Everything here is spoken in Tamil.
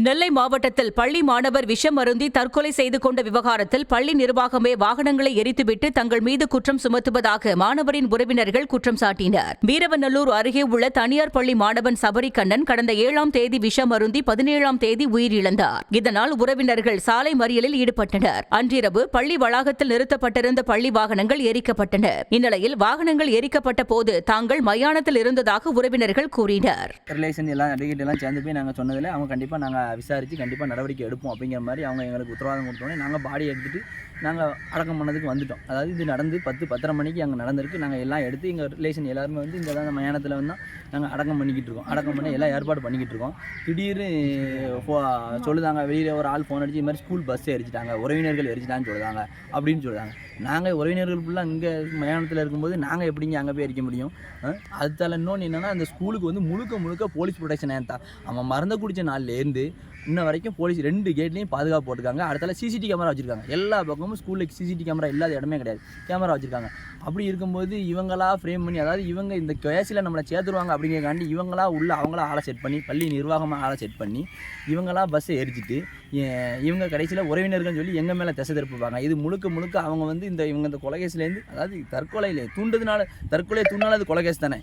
நெல்லை மாவட்டத்தில் பள்ளி மாணவர் விஷம் அருந்தி தற்கொலை செய்து கொண்ட விவகாரத்தில் பள்ளி நிர்வாகமே வாகனங்களை எரித்துவிட்டு தங்கள் மீது குற்றம் சுமத்துவதாக மாணவரின் உறவினர்கள் குற்றம் சாட்டினர். வீரவநல்லூர் அருகே உள்ள தனியார் பள்ளி மாணவன் சபரிகண்ணன் கடந்த 7ஆம் தேதி விஷம் அருந்தி 17ஆம் தேதி உயிரிழந்தார். இதனால் உறவினர்கள் சாலை மறியலில் ஈடுபட்டனர். அன்றிரவு பள்ளி வளாகத்தில் நிறுத்தப்பட்டிருந்த பள்ளி வாகனங்கள் எரிக்கப்பட்டன. இந்நிலையில் வாகனங்கள் எரிக்கப்பட்ட போது தாங்கள் மயானத்தில் இருந்ததாக உறவினர்கள் கூறினர். விசாரித்து கண்டிப்பாக நடவடிக்கை எடுப்போம் அப்படிங்கிற மாதிரி அவங்க எங்களுக்கு உத்தரவாதம் கொடுத்தோன்னே நாங்கள் பாடி எடுத்துகிட்டு நாங்கள் அடக்கம் பண்ணதுக்கு வந்துவிட்டோம். அதாவது இது நடந்து 10-10:30 மணிக்கு அங்கே நடந்திருக்கு. நாங்கள் எல்லாம் எடுத்து எங்கள் ரிலேஷன் எல்லாருமே வந்து இங்கே தான் மயானத்தில் வந்து நாங்கள் அடக்கம் பண்ணிக்கிட்டு இருக்கோம். அடக்கம் பண்ணி எல்லாம் ஏற்பாடு பண்ணிக்கிட்டு இருக்கோம். திடீர்னு சொல்லுதாங்க, வெளியில் ஒரு ஆள் ஃபோன் அடிச்சு இது மாதிரி ஸ்கூல் பஸ்ஸை எரிச்சிட்டாங்க, உறவினர்கள் எரிச்சிட்டான்னு சொல்லுதாங்க அப்படின்னு சொல்லுதாங்க. நாங்கள் உறவினர்கள் ஃபுல்லாக இங்கே மயானத்தில் இருக்கும்போது நாங்கள் எப்படிங்க அங்கே போய் எரிக்க முடியும்? அதுதால இன்னொன்று என்னென்னா, அந்த ஸ்கூலுக்கு வந்து முழுக்க போலீஸ் ப்ரொடெக்ஷன் ஏன்தான் அவன் மறந்து குடித்த நாள்லேருந்து இன்ன வரைக்கும் போலீஸ் 2 கேட்லேயும் பாதுகாப்பு போட்டிருக்காங்க. அடுத்தால சிசிடிவி கேமரா வச்சுருக்காங்க. எல்லா பக்கமும் ஸ்கூலில் சிசிடிவி கேமரா இல்லாத இடமே கிடையாது, கேமரா வச்சுருக்காங்க. அப்படி இருக்கும்போது இவங்களா ஃப்ரேம் பண்ணி, அதாவது இவங்க இந்த கேஸில் நம்மளை சேர்த்துருவாங்க அப்படிங்கிறக்காண்டி இவங்களா உள்ள அவங்களா ஆளை செட் பண்ணி, பள்ளி நிர்வாகமாக ஆளை செட் பண்ணி இவங்களா பஸ்ஸை எரிச்சிட்டு இவங்க கடைசியில் உறவினர்கள் சொல்லி எங்கள் மேலே திசை திருப்புவாங்க. இது முழுக்க அவங்க வந்து இவங்க இந்த கொலை கேஸ்லேருந்து, அதாவது தற்கொலையில் தூண்டுறதுனால, தற்கொலையை தூண்டினால அது கொலை கேஸ் தானே.